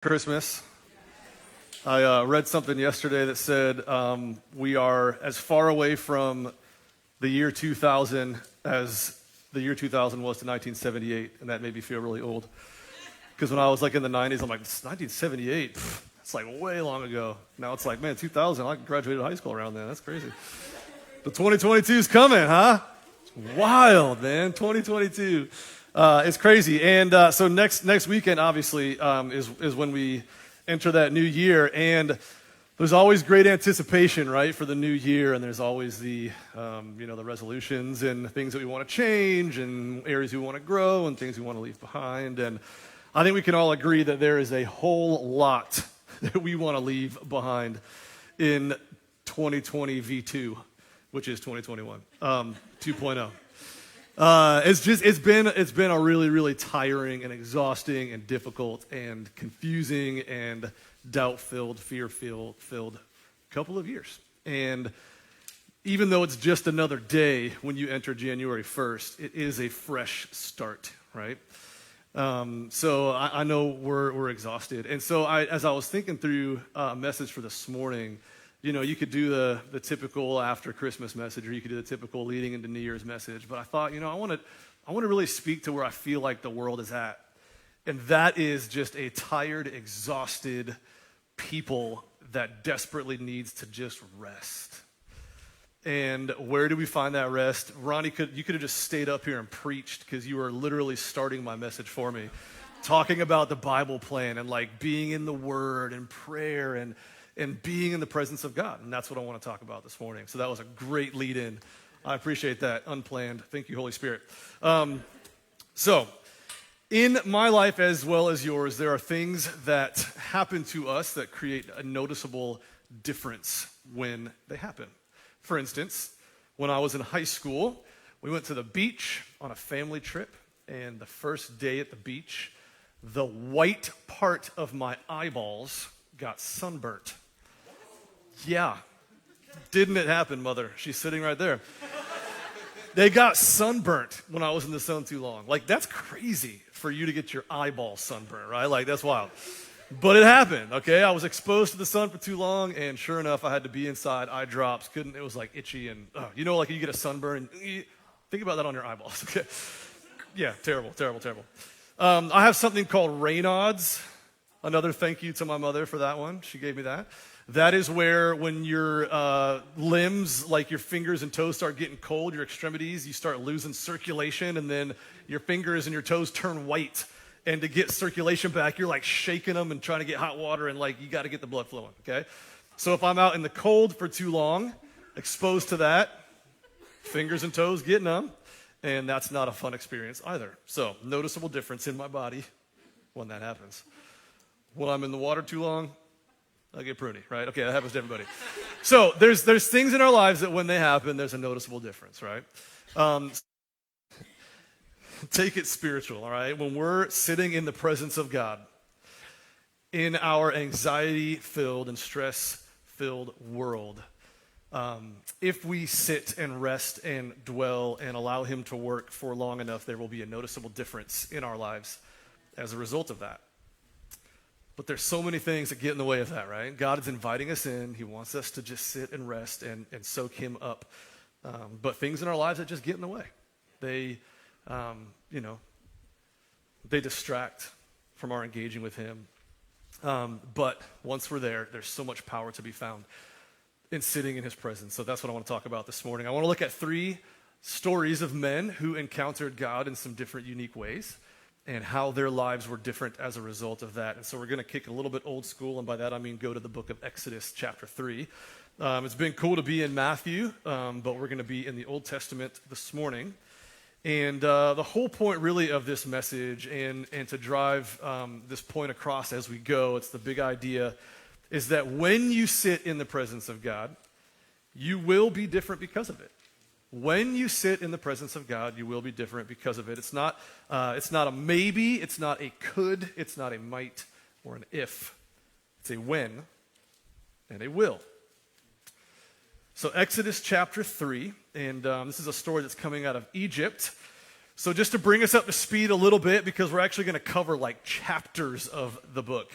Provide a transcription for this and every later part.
Christmas. I read something yesterday that said we are as far away from the year 2000 as the year 2000 was to 1978, and that made me feel really old. Because when I was like in the 90s, I'm like, 1978, it's like way long ago. Now it's like, man, 2000, I graduated high school around then. That's crazy. But 2022 is coming, huh? It's wild, man. 2022. It's crazy. And so next weekend, obviously, is when we enter that new year. And there's always great anticipation, right, for the new year. And there's always the resolutions and things that we want to change and areas we want to grow and things we want to leave behind. And I think we can all agree that there is a whole lot that we want to leave behind in 2020 V2, which is 2021, 2.0. It's been a really tiring and exhausting and difficult and confusing and doubt-filled, fear-filled couple of years. And even though it's just another day when you enter January 1st, it is a fresh start, right? So I know we're exhausted. And so as I was thinking through a message for this morning, you know, you could do the typical after Christmas message, or you could do the typical leading into New Year's message. But I thought, I want to really speak to where I feel like the world is at. And that is just a tired, exhausted people that desperately needs to just rest. And where do we find that rest? Ronnie, you could have just stayed up here and preached, because you were literally starting my message for me, talking about the Bible plan and like being in the Word and prayer and being in the presence of God. And that's what I want to talk about this morning. So that was a great lead in. I appreciate that. Unplanned. Thank you, Holy Spirit. So in my life as well as yours, there are things that happen to us that create a noticeable difference when they happen. For instance, when I was in high school, we went to the beach on a family trip, and the first day at the beach, the white part of my eyeballs got sunburnt. Yeah. Didn't it happen, Mother? She's sitting right there. They got sunburnt when I was in the sun too long. Like, that's crazy for you to get your eyeballs sunburnt, right? Like, that's wild. But it happened, okay? I was exposed to the sun for too long, and sure enough, I had to be inside, eye drops. It was like itchy, and like you get a sunburn. Think about that on your eyeballs, okay? Yeah, terrible. I have something called Raynaud's. Another thank you to my mother for that one. She gave me that. That is where when your limbs, like your fingers and toes, start getting cold, your extremities, you start losing circulation, and then your fingers and your toes turn white. And to get circulation back, you're like shaking them and trying to get hot water, and like you got to get the blood flowing, okay? So if I'm out in the cold for too long, exposed to that, fingers and toes getting numb, and that's not a fun experience either. So noticeable difference in my body when that happens. When I'm in the water too long, I get pruny, right? Okay, that happens to everybody. So there's things in our lives that when they happen, there's a noticeable difference, right? Take it spiritual, all right? When we're sitting in the presence of God, in our anxiety-filled and stress-filled world, if we sit and rest and dwell and allow Him to work for long enough, there will be a noticeable difference in our lives as a result of that. But there's so many things that get in the way of that, right? God is inviting us in. He wants us to just sit and rest and soak Him up. But things in our lives that just get in the way. They distract from our engaging with Him. But once we're there, there's so much power to be found in sitting in His presence. So that's what I want to talk about this morning. I want to look at 3 stories of men who encountered God in some different, unique ways, and how their lives were different as a result of that. And so we're going to kick a little bit old school, and by that I mean go to the book of Exodus chapter 3. It's been cool to be in Matthew, but we're going to be in the Old Testament this morning. And the whole point really of this message, and to drive this point across as we go, it's the big idea, is that when you sit in the presence of God, you will be different because of it. When you sit in the presence of God, you will be different because of it. It's not a maybe, it's not a could, it's not a might or an if. It's a when and a will. So Exodus chapter 3, and this is a story that's coming out of Egypt. So just to bring us up to speed a little bit, because we're actually going to cover like chapters of the book.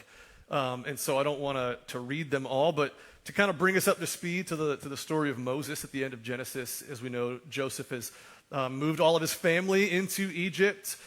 And so I don't want to read them all, but to kind of bring us up to speed to the story of Moses at the end of Genesis, as we know, Joseph has moved all of his family into Egypt.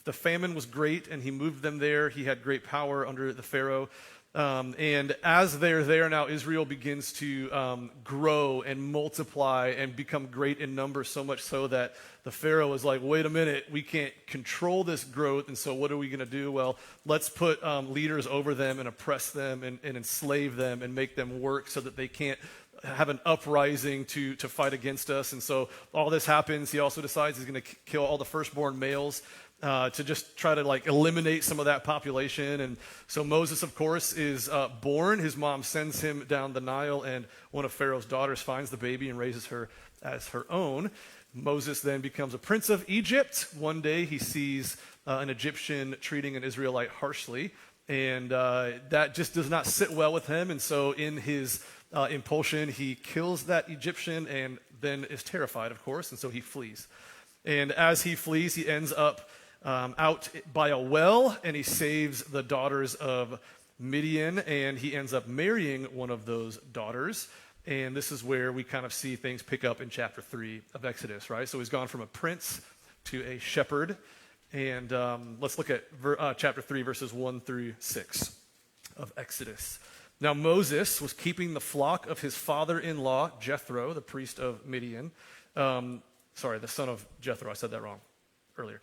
The famine was great, and he moved them there. He had great power under the Pharaoh. And as they're there now, Israel begins to grow and multiply and become great in number, so much so that the Pharaoh is like, wait a minute, we can't control this growth, and so what are we going to do? Well, let's put leaders over them and oppress them and enslave them and make them work so that they can't have an uprising to fight against us. And so all this happens. He also decides he's going to kill all the firstborn males to just try to eliminate some of that population. And so Moses, of course, is born. His mom sends him down the Nile, and one of Pharaoh's daughters finds the baby and raises her as her own. Moses then becomes a prince of Egypt. One day he sees an Egyptian treating an Israelite harshly, and that just does not sit well with him. And so in his impulsion, he kills that Egyptian and then is terrified, of course, and so he flees. And as he flees, he ends up out by a well, and he saves the daughters of Midian, and he ends up marrying one of those daughters. And this is where we kind of see things pick up in chapter 3 of Exodus, right? So he's gone from a prince to a shepherd. And let's look at chapter 3, verses 1 through 6 of Exodus. Now Moses was keeping the flock of his father-in-law, Jethro, the priest of Midian. The son of Jethro. I said that wrong earlier.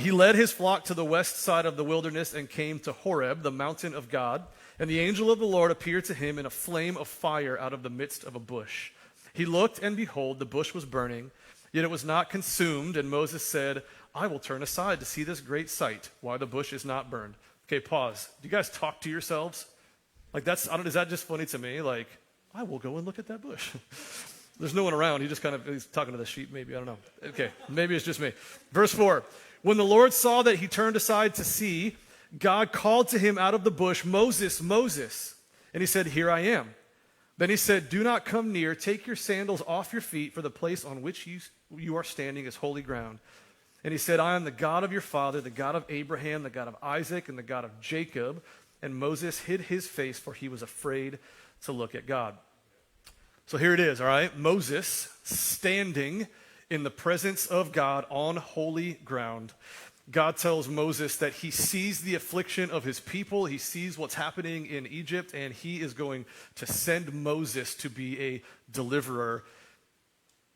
He led his flock to the west side of the wilderness and came to Horeb, the mountain of God. And the angel of the Lord appeared to him in a flame of fire out of the midst of a bush. He looked, and behold, the bush was burning, yet it was not consumed. And Moses said, I will turn aside to see this great sight, why the bush is not burned. Okay, pause. Do you guys talk to yourselves? Is that just funny to me? I will go and look at that bush. There's no one around. He's talking to the sheep, maybe. I don't know. Okay, maybe it's just me. Verse 4. When the Lord saw that he turned aside to see, God called to him out of the bush, Moses, Moses. And he said, Here I am. Then he said, Do not come near. Take your sandals off your feet, for the place on which you are standing is holy ground. And he said, I am the God of your father, the God of Abraham, the God of Isaac, and the God of Jacob. And Moses hid his face, for he was afraid to look at God. So here it is, all right? Moses standing in the presence of God on holy ground. God tells Moses that he sees the affliction of his people. He sees what's happening in Egypt, and he is going to send Moses to be a deliverer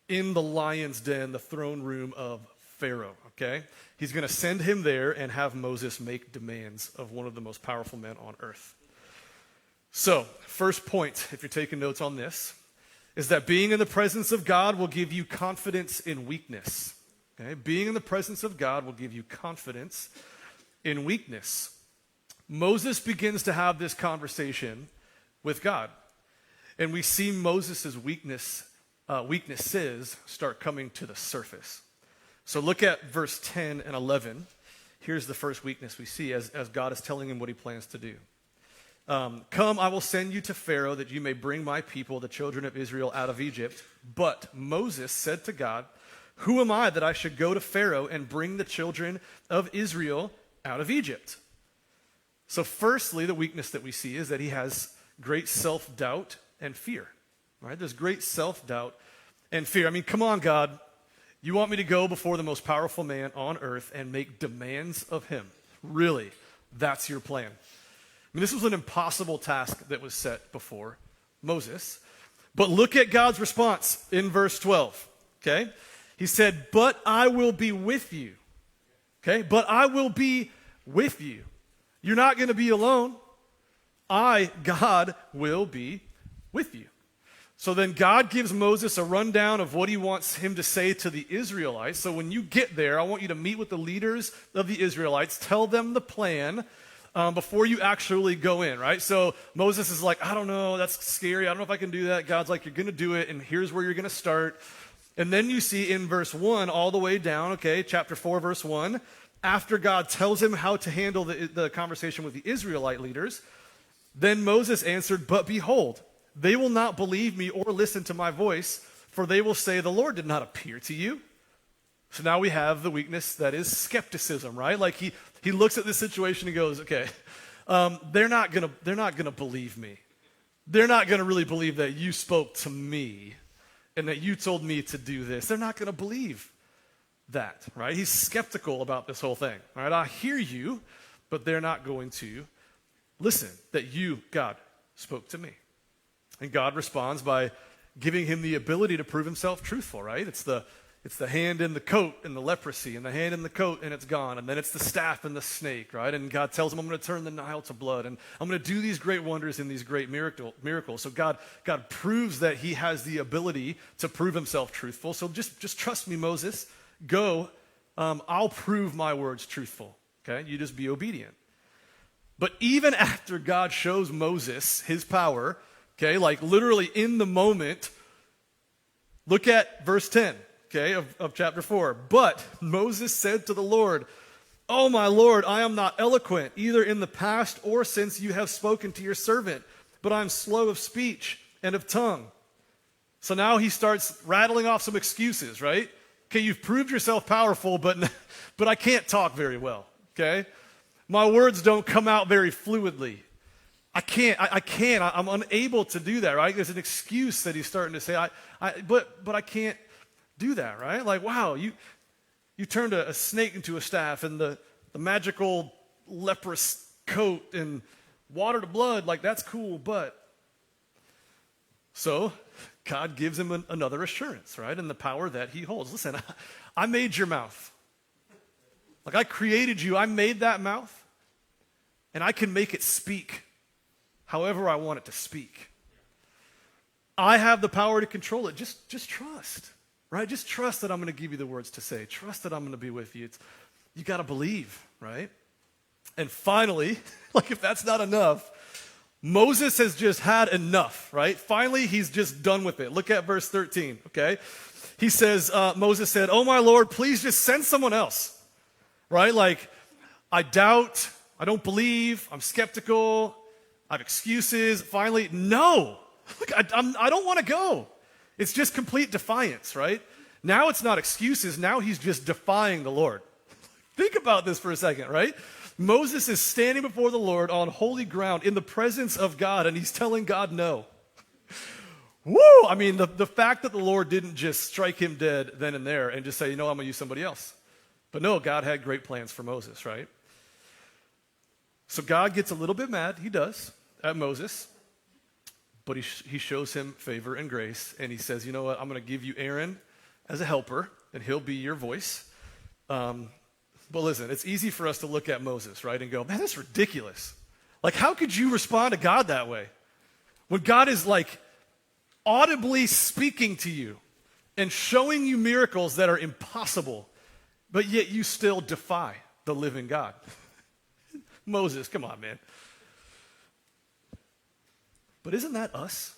in the lion's den, the throne room of Pharaoh, okay? He's going to send him there and have Moses make demands of one of the most powerful men on earth. So, first point, if you're taking notes on this, is that being in the presence of God will give you confidence in weakness. Okay? Being in the presence of God will give you confidence in weakness. Moses begins to have this conversation with God, and we see Moses' weaknesses start coming to the surface. So look at verse 10 and 11. Here's the first weakness we see as God is telling him what he plans to do. Come, I will send you to Pharaoh that you may bring my people, the children of Israel, out of Egypt. But Moses said to God, Who am I that I should go to Pharaoh and bring the children of Israel out of Egypt? So firstly, the weakness that we see is that he has great self-doubt and fear. Right? There's great self-doubt and fear. I mean, come on, God. You want me to go before the most powerful man on earth and make demands of him? Really? That's your plan? I mean, this was an impossible task that was set before Moses. But look at God's response in verse 12, okay? He said, but I will be with you, okay? But I will be with you. You're not going to be alone. God, will be with you. So then God gives Moses a rundown of what he wants him to say to the Israelites. So when you get there, I want you to meet with the leaders of the Israelites, tell them the plan, before you actually go in, right? So Moses is like, I don't know, that's scary. I don't know if I can do that. God's like, you're going to do it, and here's where you're going to start. And then you see in verse 1 all the way down, okay, chapter 4, verse 1, after God tells him how to handle the conversation with the Israelite leaders, then Moses answered, but behold, they will not believe me or listen to my voice, for they will say, the Lord did not appear to you. So now we have the weakness that is skepticism, right? Like he looks at this situation and goes, okay, they're not gonna believe me. They're not gonna really believe that you spoke to me and that you told me to do this. They're not gonna believe that, right? He's skeptical about this whole thing, right? I hear you, but they're not going to listen that you, God, spoke to me. And God responds by giving him the ability to prove himself truthful, right? It's the hand in the coat and the leprosy, and the hand in the coat and it's gone, and then it's the staff and the snake, right? And God tells him, I'm going to turn the Nile to blood, and I'm going to do these great wonders and these great miracles. So God proves that he has the ability to prove himself truthful. So just trust me, Moses. Go, I'll prove my words truthful, okay? You just be obedient. But even after God shows Moses his power, okay, like literally in the moment, look at verse 10, okay, of chapter 4. But Moses said to the Lord, "Oh, my Lord, I am not eloquent, either in the past or since you have spoken to your servant, but I'm slow of speech and of tongue." So now he starts rattling off some excuses, right? Okay, you've proved yourself powerful, but I can't talk very well, okay? My words don't come out very fluidly. I'm unable to do that, right? There's an excuse that he's starting to say, but I can't do that, right? Like, wow, you turned a snake into a staff and the magical leprous coat and water to blood, like that's cool, but. So God gives him another assurance, right? And the power that he holds. Listen, I made your mouth. Like I created you, I made that mouth, and I can make it speak however I want it to speak. I have the power to control it. Just trust, right? Just trust that I'm going to give you the words to say. Trust that I'm going to be with you. You got to believe, right? And finally, like if that's not enough, Moses has just had enough, right? Finally, he's just done with it. Look at verse 13, okay? He says, Moses said, "Oh, my Lord, please just send someone else," right? Like, I doubt, I don't believe, I'm skeptical, I have excuses. Finally, no, look, I don't want to go. It's just complete defiance, right? Now it's not excuses. Now he's just defying the Lord. Think about this for a second, right? Moses is standing before the Lord on holy ground in the presence of God, and he's telling God no. Woo! I mean, the fact that the Lord didn't just strike him dead then and there and just say, I'm going to use somebody else. But no, God had great plans for Moses, right? So God gets a little bit mad, he does, at Moses, but he shows him favor and grace, and he says, you know what, I'm going to give you Aaron as a helper, and he'll be your voice. But listen, it's easy for us to look at Moses, right, and go, man, that's ridiculous. Like, how could you respond to God that way? When God is, like, audibly speaking to you and showing you miracles that are impossible, but yet you still defy the living God. Moses, come on, man. But isn't that us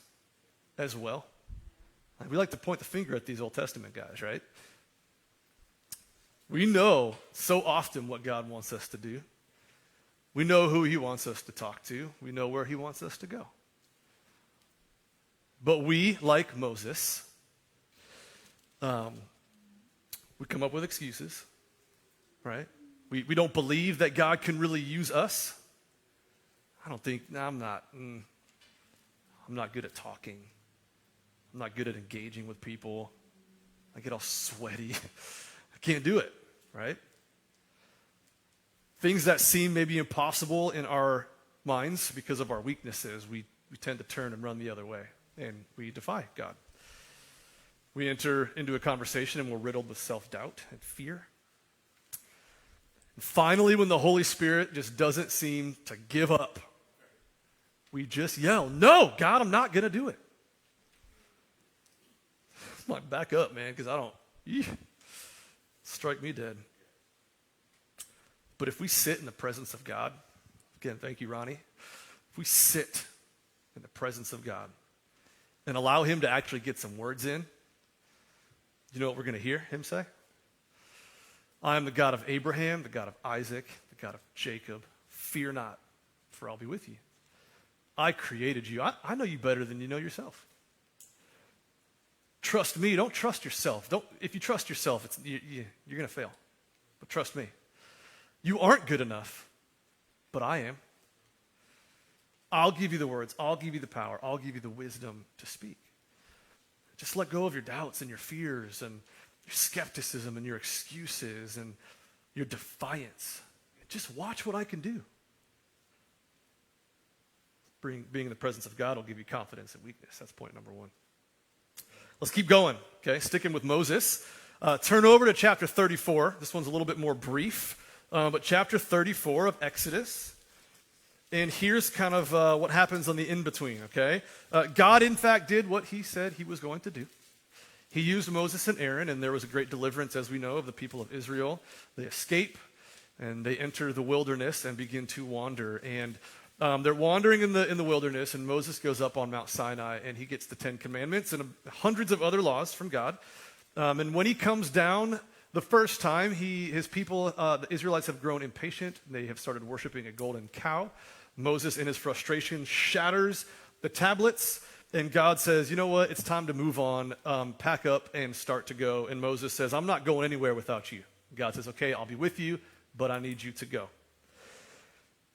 as well? Like, we like to point the finger at these Old Testament guys, right? We know so often what God wants us to do. We know who he wants us to talk to. We know where he wants us to go. But we, like Moses, we come up with excuses, right? We don't believe that God can really use us. I don't think, I'm not good at talking. I'm not good at engaging with people. I get all sweaty. I can't do it, right? Things that seem maybe impossible in our minds because of our weaknesses, we tend to turn and run the other way, and we defy God. We enter into a conversation and we're riddled with self-doubt and fear. And finally, when the Holy Spirit just doesn't seem to give up, we just yell, no, God, I'm not going to do it. I'm like, back up, man, because strike me dead. But if we sit in the presence of God, again, thank you, Ronnie. If we sit in the presence of God and allow him to actually get some words in, you know what we're going to hear him say? I am the God of Abraham, the God of Isaac, the God of Jacob. Fear not, for I'll be with you. I created you. I know you better than you know yourself. Trust me. Don't trust yourself. If you trust yourself, you're going to fail. But trust me. You aren't good enough, but I am. I'll give you the words. I'll give you the power. I'll give you the wisdom to speak. Just let go of your doubts and your fears and your skepticism and your excuses and your defiance. Just watch what I can do. Being in the presence of God will give you confidence and weakness. That's point number one. Let's keep going, okay? Sticking with Moses. Turn over to chapter 34. This one's a little bit more brief, but chapter 34 of Exodus. And here's kind of what happens on the in-between, okay? God, in fact, did what he said he was going to do. He used Moses and Aaron, and there was a great deliverance, as we know, of the people of Israel. They escape, and they enter the wilderness and begin to wander. And they're wandering in the wilderness, and Moses goes up on Mount Sinai, and he gets the 10 Commandments and hundreds of other laws from God. And when he comes down the first time, his people, the Israelites, have grown impatient. They have started worshiping a golden cow. Moses, in his frustration, shatters the tablets, and God says, you know what, it's time to move on, pack up and start to go. And Moses says, I'm not going anywhere without you. God says, okay, I'll be with you, but I need you to go.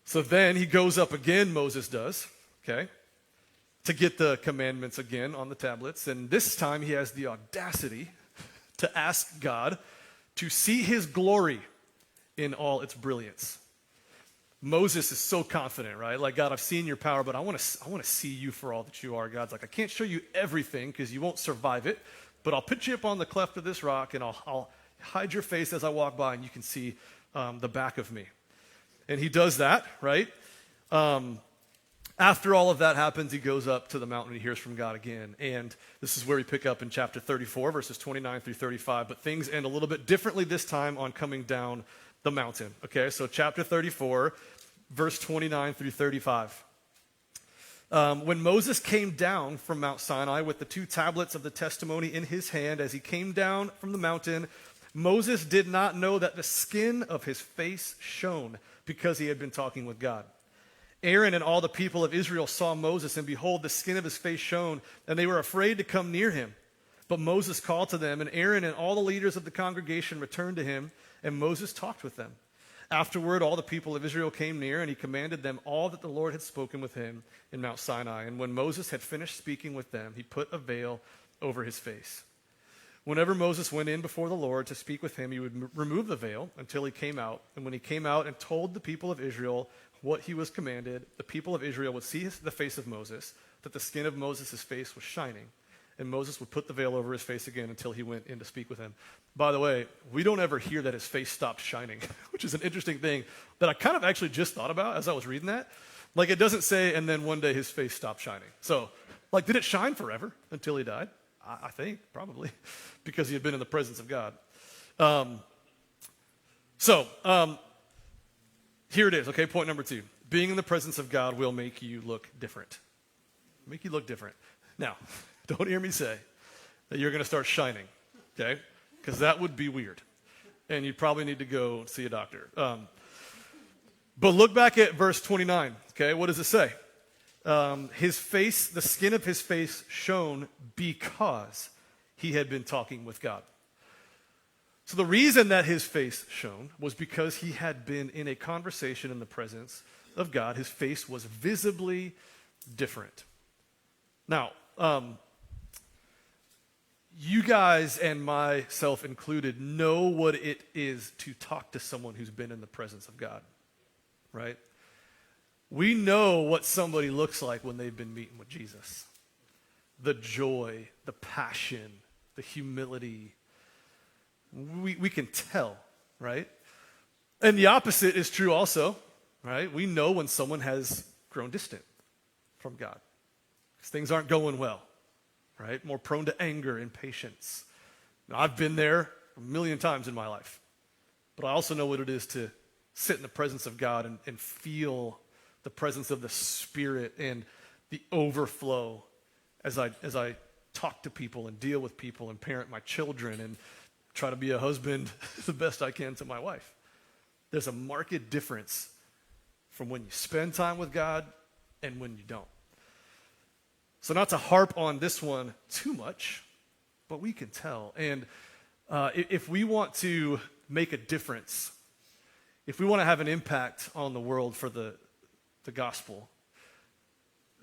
So then he goes up again, Moses does, okay, to get the commandments again on the tablets. And this time he has the audacity to ask God to see his glory in all its brilliance. Moses is so confident, right? Like, God, I've seen your power, but I want to see you for all that you are. God's like, I can't show you everything because you won't survive it, but I'll put you up on the cleft of this rock, and I'll hide your face as I walk by, and you can see the back of me. And he does that, right? After all of that happens, he goes up to the mountain and he hears from God again. And this is where we pick up in chapter 34, verses 29 through 35. But things end a little bit differently this time on coming down the mountain. Okay, so chapter 34, verse 29 through 35. When Moses came down from Mount Sinai with the 2 tablets of the testimony in his hand, as he came down from the mountain, Moses did not know that the skin of his face shone because he had been talking with God. Aaron and all the people of Israel saw Moses, and behold, the skin of his face shone, and they were afraid to come near him. But Moses called to them, and Aaron and all the leaders of the congregation returned to him, and Moses talked with them. Afterward, all the people of Israel came near, and he commanded them all that the Lord had spoken with him in Mount Sinai. And when Moses had finished speaking with them, he put a veil over his face. Whenever Moses went in before the Lord to speak with him, he would remove the veil until he came out. And when he came out and told the people of Israel what he was commanded, the people of Israel would see the face of Moses, that the skin of Moses' face was shining. And Moses would put the veil over his face again until he went in to speak with him. By the way, we don't ever hear that his face stopped shining, which is an interesting thing that I kind of actually just thought about as I was reading that. Like, it doesn't say, and then one day his face stopped shining. So, like, did it shine forever until he died? I think, probably, because he had been in the presence of God. Here it is, okay, point number 2. Being in the presence of God will make you look different. Make you look different. Now, don't hear me say that you're going to start shining, okay? Because that would be weird. And you probably need to go see a doctor. But look back at verse 29, okay? What does it say? His face, the skin of his face shone because he had been talking with God. So the reason that his face shone was because he had been in a conversation in the presence of God. His face was visibly different. Now, you guys and myself included know what it is to talk to someone who's been in the presence of God, right? We know what somebody looks like when they've been meeting with Jesus. The joy, the passion, the humility. We can tell, right? And the opposite is true also, right? We know when someone has grown distant from God. Because things aren't going well, right? More prone to anger, impatience. Now, I've been there a million times in my life. But I also know what it is to sit in the presence of God and feel the presence of the Spirit and the overflow as I talk to people and deal with people and parent my children and try to be a husband the best I can to my wife. There's a marked difference from when you spend time with God and when you don't. So not to harp on this one too much, but we can tell. And if we want to make a difference, if we want to have an impact on the world for the gospel,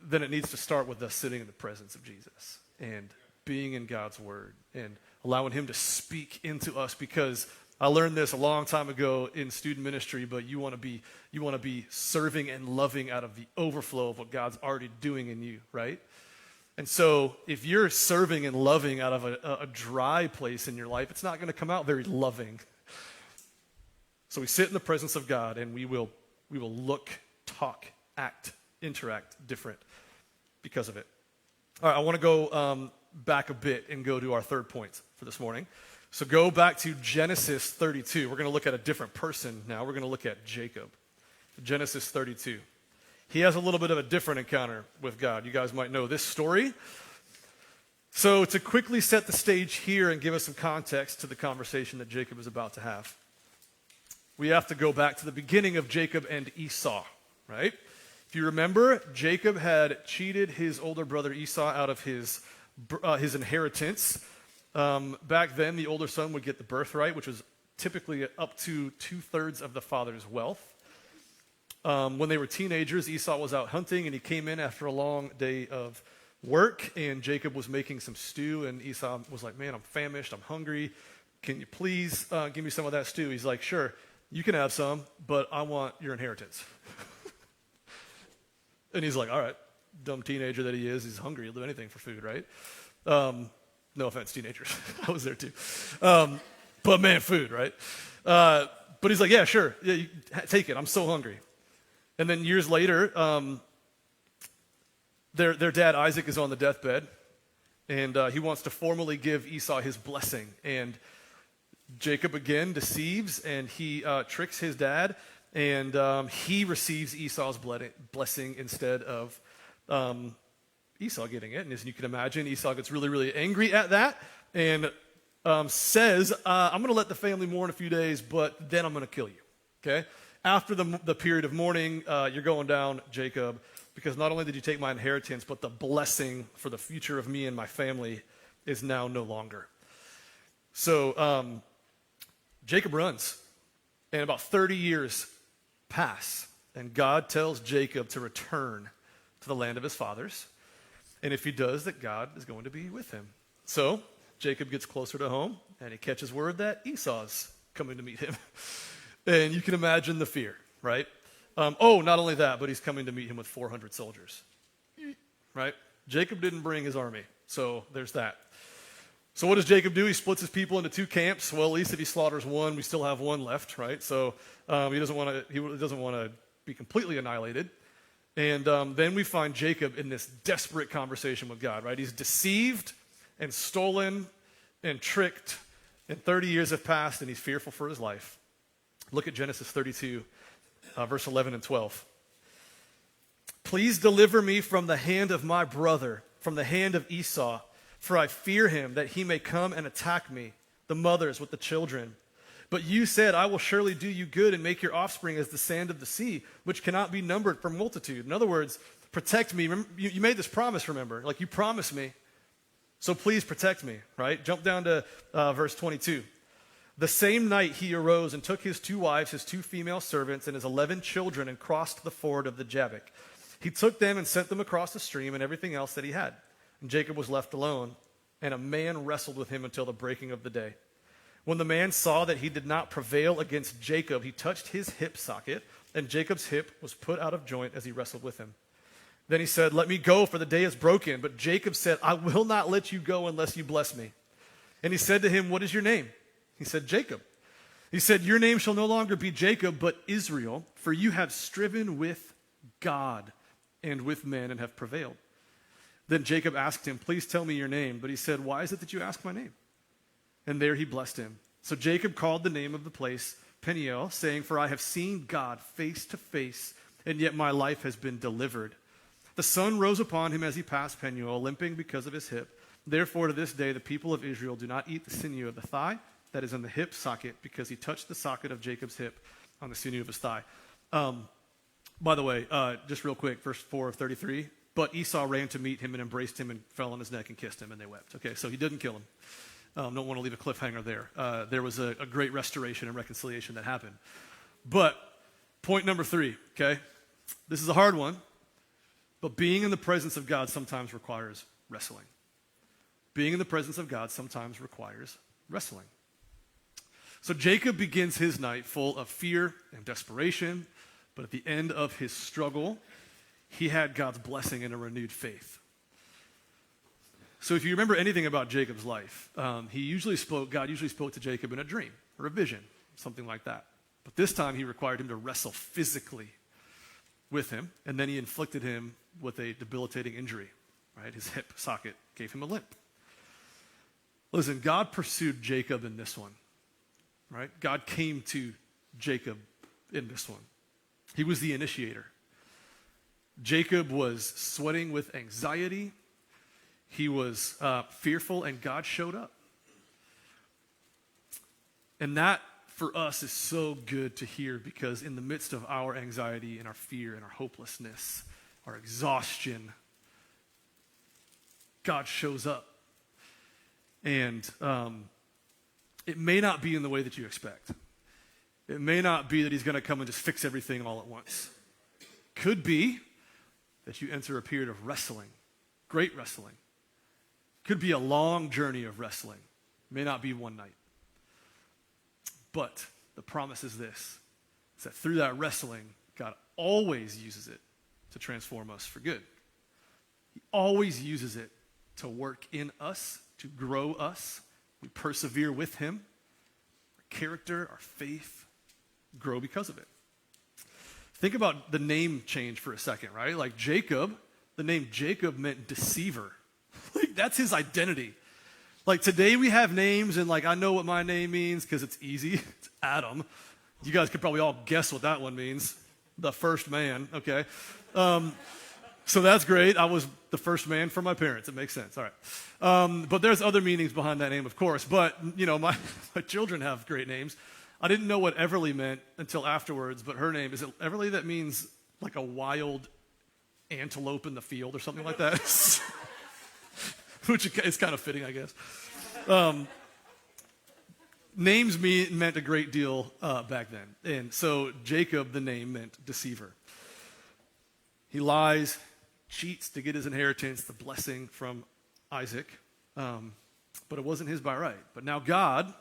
then it needs to start with us sitting in the presence of Jesus and being in God's word and allowing him to speak into us, because I learned this a long time ago in student ministry, but you want to be serving and loving out of the overflow of what God's already doing in you, right? And so if you're serving and loving out of a dry place in your life, it's not going to come out very loving. So we sit in the presence of God, and we will look, talk, act, interact different because of it. All right, I want to go back a bit and go to our third point for this morning. So go back to Genesis 32. We're going to look at a different person now. We're going to look at Jacob. Genesis 32. He has a little bit of a different encounter with God. You guys might know this story. So to quickly set the stage here and give us some context to the conversation that Jacob is about to have, we have to go back to the beginning of Jacob and Esau, right? If you remember, Jacob had cheated his older brother Esau out of his inheritance. Back then, the older son would get the birthright, which was typically up to 2/3 of the father's wealth. When they were teenagers, Esau was out hunting, and he came in after a long day of work, and Jacob was making some stew, and Esau was like, man, I'm famished, I'm hungry. Can you please give me some of that stew? He's like, sure, you can have some, but I want your inheritance. And he's like, all right, dumb teenager that he is, he's hungry, he'll do anything for food, right? No offense, teenagers. I was there too. But man, food, right? But he's like, yeah, sure, yeah, take it, I'm so hungry. And then years later, their dad Isaac is on the deathbed, and he wants to formally give Esau his blessing. And Jacob again deceives, and he tricks his dad, and he receives Esau's blessing instead of Esau getting it. And as you can imagine, Esau gets really, really angry at that, and says, I'm going to let the family mourn a few days, but then I'm going to kill you, okay? After the period of mourning, you're going down, Jacob, because not only did you take my inheritance, but the blessing for the future of me and my family is now no longer. So Jacob runs, and about 30 years pass, and God tells Jacob to return to the land of his fathers, and if he does, that God is going to be with him. So Jacob gets closer to home, and he catches word that Esau's coming to meet him. And you can imagine the fear, right? Not only that, but he's coming to meet him with 400 soldiers, right? Jacob didn't bring his army, so there's that. So what does Jacob do? He splits his people into two camps. Well, at least if he slaughters one, we still have one left, right? So he doesn't want to be completely annihilated. And then we find Jacob in this desperate conversation with God, right? He's deceived and stolen and tricked, and 30 years have passed, and he's fearful for his life. Look at Genesis 32, verse 11 and 12. Please deliver me from the hand of my brother, from the hand of Esau, for I fear him that he may come and attack me, the mothers with the children. But you said, I will surely do you good and make your offspring as the sand of the sea, which cannot be numbered for multitude. In other words, protect me. Remember, you made this promise, remember? Like you promised me. So please protect me, right? Jump down to verse 22. The same night he arose and took his 2 wives, his 2 female servants, and his 11 children and crossed the ford of the Jabbok. He took them and sent them across the stream and everything else that he had. And Jacob was left alone, and a man wrestled with him until the breaking of the day. When the man saw that he did not prevail against Jacob, he touched his hip socket, and Jacob's hip was put out of joint as he wrestled with him. Then he said, let me go, for the day is broken. But Jacob said, I will not let you go unless you bless me. And he said to him, what is your name? He said, Jacob. He said, your name shall no longer be Jacob, but Israel, for you have striven with God and with men and have prevailed. Then Jacob asked him, please tell me your name. But he said, why is it that you ask my name? And there he blessed him. So Jacob called the name of the place Peniel, saying, for I have seen God face to face, and yet my life has been delivered. The sun rose upon him as he passed Peniel, limping because of his hip. Therefore, to this day, the people of Israel do not eat the sinew of the thigh that is in the hip socket, because he touched the socket of Jacob's hip on the sinew of his thigh. By the way, just real quick, verse 4 of 33, but Esau ran to meet him and embraced him and fell on his neck and kissed him, and they wept. Okay, so he didn't kill him. Don't want to leave a cliffhanger there. There was a great restoration and reconciliation that happened. But point number 3, okay? This is a hard one, But being in the presence of God sometimes requires wrestling. Being in the presence of God sometimes requires wrestling. So Jacob begins his night full of fear and desperation, but at the end of his struggle, he had God's blessing and a renewed faith. So if you remember anything about Jacob's life, God usually spoke to Jacob in a dream or a vision, something like that. But this time he required him to wrestle physically with him, and then he inflicted him with a debilitating injury, right? His hip socket gave him a limp. Listen, God pursued Jacob in this one, right? God came to Jacob in this one. He was the initiator. Jacob was sweating with anxiety. He was fearful, and God showed up. And that, for us, is so good to hear, because in the midst of our anxiety and our fear and our hopelessness, our exhaustion, God shows up. And it may not be in the way that you expect. It may not be that he's going to come and just fix everything all at once. Could be that you enter a period of wrestling, great wrestling. Could be a long journey of wrestling. May not be one night. But the promise is this, is that through that wrestling, God always uses it to transform us for good. He always uses it to work in us, to grow us. We persevere with him. Our character, our faith grow because of it. Think about the name change for a second, right? Like Jacob, the name Jacob meant deceiver. Like that's his identity. Like today we have names, and like I know what my name means because it's easy. It's Adam. You guys could probably all guess what that one means. The first man, okay? So that's great. I was the first man for my parents. It makes sense. All right. But there's other meanings behind that name, of course. But, you know, my children have great names. I didn't know what Everly meant until afterwards, but her name, is it Everly that means like a wild antelope in the field or something like that? Which is kind of fitting, I guess. Names meant a great deal back then. And so Jacob, the name, meant deceiver. He lies, cheats to get his inheritance, the blessing from Isaac. But it wasn't his by right. But now God,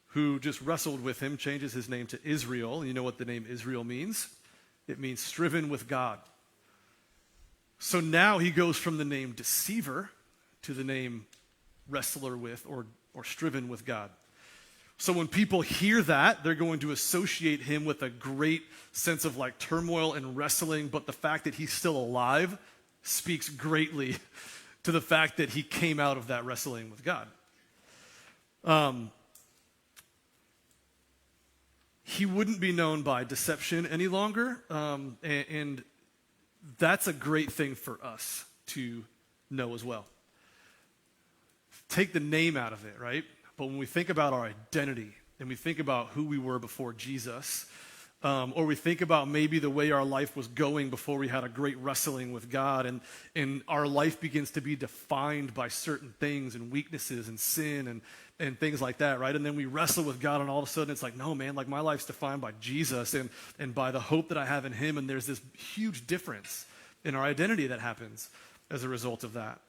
who just wrestled with him, changes his name to Israel. You know what the name Israel means? It means striven with God. So now he goes from the name deceiver to the name wrestler with or striven with God. So when people hear that, they're going to associate him with a great sense of like turmoil and wrestling, but the fact that he's still alive speaks greatly to the fact that he came out of that wrestling with God. He wouldn't be known by deception any longer, and that's a great thing for us to know as well. Take the name out of it, right? But when we think about our identity and we think about who we were before Jesus, or we think about maybe the way our life was going before we had a great wrestling with God, and our life begins to be defined by certain things and weaknesses and sin and things like that, right? And then we wrestle with God, and all of a sudden it's like, no, man, like my life's defined by Jesus and by the hope that I have in him, and there's this huge difference in our identity that happens as a result of that.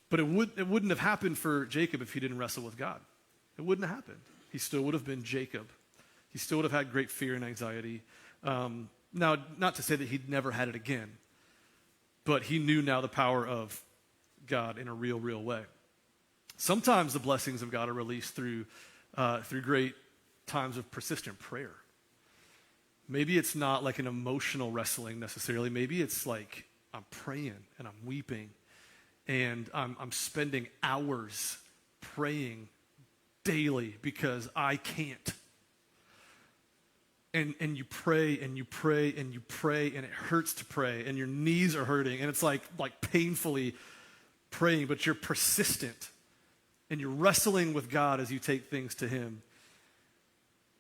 But it wouldn't have happened for Jacob if he didn't wrestle with God. It wouldn't have happened. He still would have been Jacob. He still would have had great fear and anxiety. Now, not to say that he'd never had it again, but he knew now the power of God in a real, real way. Sometimes the blessings of God are released through great times of persistent prayer. Maybe it's not like an emotional wrestling necessarily. Maybe it's like I'm praying and I'm weeping and I'm spending hours praying daily because I can't. And you pray and you pray and you pray and it hurts to pray and your knees are hurting and it's like painfully praying, but you're persistent and you're wrestling with God as you take things to him.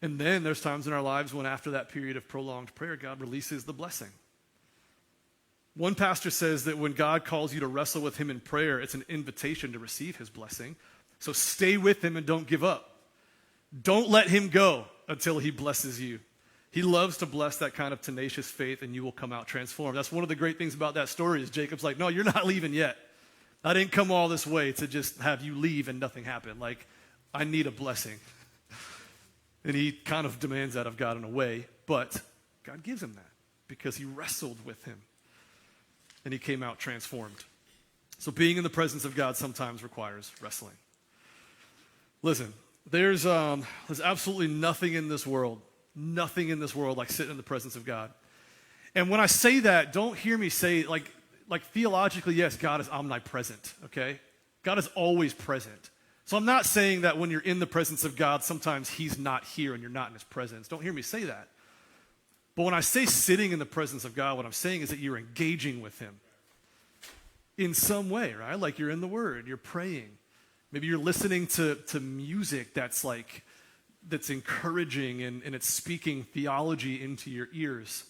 And then there's times in our lives when after that period of prolonged prayer, God releases the blessing. One pastor says that when God calls you to wrestle with him in prayer, it's an invitation to receive his blessing. So stay with him and don't give up. Don't let him go until he blesses you. He loves to bless that kind of tenacious faith, and you will come out transformed. That's one of the great things about that story is Jacob's like, no, you're not leaving yet. I didn't come all this way to just have you leave and nothing happen. Like, I need a blessing. And he kind of demands that of God in a way, but God gives him that because he wrestled with him, and he came out transformed. So being in the presence of God sometimes requires wrestling. Listen, there's absolutely nothing in this world like sitting in the presence of God. And when I say that, don't hear me say, like theologically, yes, God is omnipresent, okay? God is always present. So I'm not saying that when you're in the presence of God, sometimes he's not here and you're not in his presence. Don't hear me say that. But when I say sitting in the presence of God, what I'm saying is that you're engaging with him in some way, right? Like you're in the Word, you're praying. Maybe you're listening to music that's encouraging and it's speaking theology into your ears.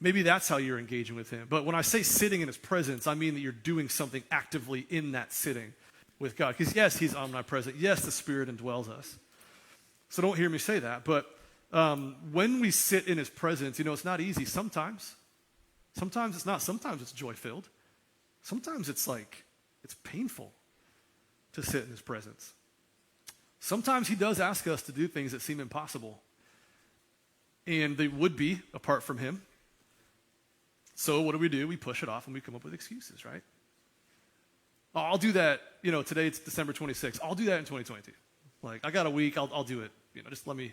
Maybe that's how you're engaging with him. But when I say sitting in his presence, I mean that you're doing something actively in that sitting with God. Because yes, he's omnipresent. Yes, the Spirit indwells us. So don't hear me say that. But when we sit in his presence, it's not easy sometimes. Sometimes it's not. Sometimes it's joy-filled. Sometimes it's painful to sit in his presence. Sometimes he does ask us to do things that seem impossible. And they would be apart from him. So what do? We push it off and we come up with excuses, right? Oh, I'll do that, today it's December 26th. I'll do that in 2022. I got a week, I'll do it. Just let me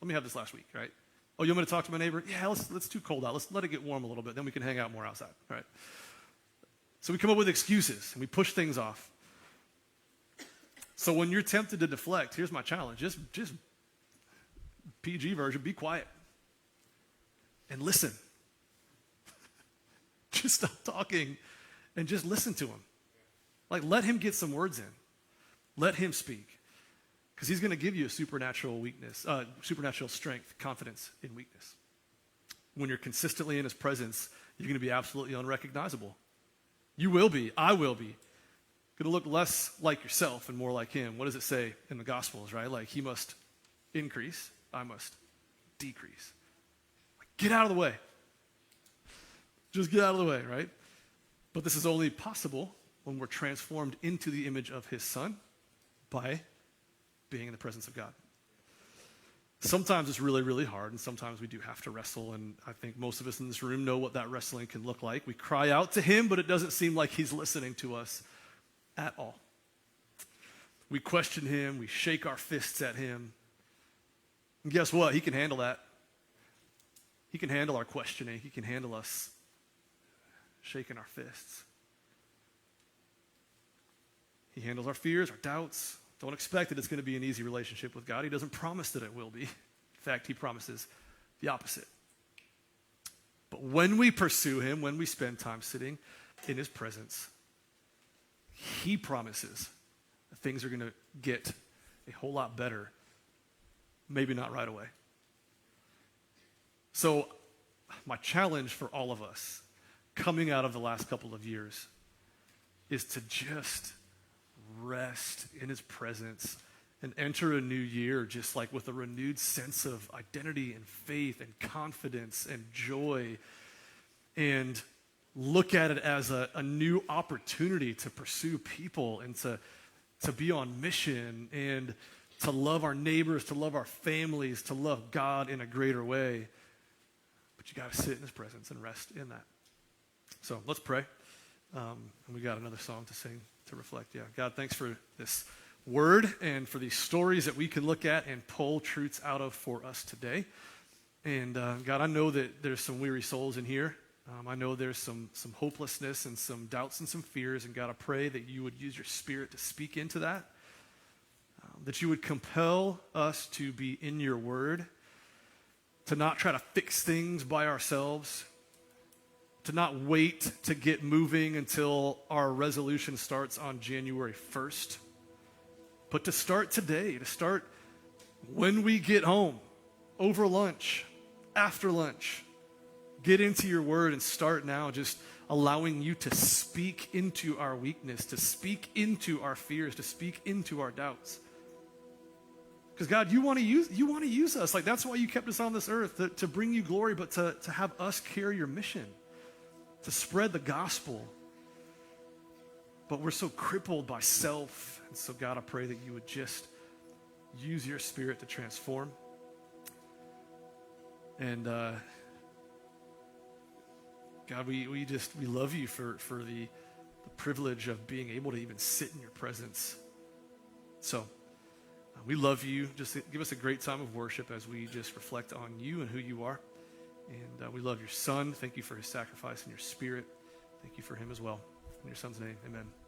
have this last week, right? Oh, you want me to talk to my neighbor? Yeah, it's too cold out. Let's let it get warm a little bit. Then we can hang out more outside, right? So we come up with excuses and we push things off. So when you're tempted to deflect, here's my challenge. Just PG version, be quiet and listen. Just stop talking and just listen to him. Let him get some words in. Let him speak. Because he's going to give you a supernatural strength, confidence in weakness. When you're consistently in his presence, you're going to be absolutely unrecognizable. You will be. I will be. Going to look less like yourself and more like him. What does it say in the Gospels, right? He must increase, I must decrease. Get out of the way. Just get out of the way, right? But this is only possible when we're transformed into the image of his Son by being in the presence of God. Sometimes it's really, really hard, and sometimes we do have to wrestle, and I think most of us in this room know what that wrestling can look like. We cry out to him, but it doesn't seem like he's listening to us at all. We question him, we shake our fists at him, and guess what? He can handle that. He can handle our questioning. He can handle us shaking our fists. He handles our fears, our doubts. Don't expect that it's going to be an easy relationship with God. He doesn't promise that it will be. In fact, he promises the opposite. But when we pursue him, when we spend time sitting in his presence, he promises that things are going to get a whole lot better. Maybe not right away. So my challenge for all of us coming out of the last couple of years is to just rest in his presence and enter a new year just with a renewed sense of identity and faith and confidence and joy, and look at it as a new opportunity to pursue people and to be on mission and to love our neighbors, to love our families, to love God in a greater way. But you got to sit in his presence and rest in that. So let's pray. And we got another song to sing to reflect. Yeah, God, thanks for this word and for these stories that we can look at and pull truths out of for us today. And God, I know that there's some weary souls in here. I know there's some hopelessness and some doubts and some fears. And God, I pray that you would use your Spirit to speak into that. That you would compel us to be in your word, to not try to fix things by ourselves, to not wait to get moving until our resolution starts on January 1st, but to start today, to start when we get home, over lunch, after lunch. Get into your word and start now just allowing you to speak into our weakness, to speak into our fears, to speak into our doubts. Because God, you want to use us. Like, that's why you kept us on this earth, to bring you glory, but to have us carry your mission, to spread the gospel. But we're so crippled by self. And so, God, I pray that you would just use your Spirit to transform. And God, we love you for the privilege of being able to even sit in your presence. So we love you. Just give us a great time of worship as we just reflect on you and who you are. And we love your Son. Thank you for his sacrifice and your Spirit. Thank you for him as well. In your Son's name, amen.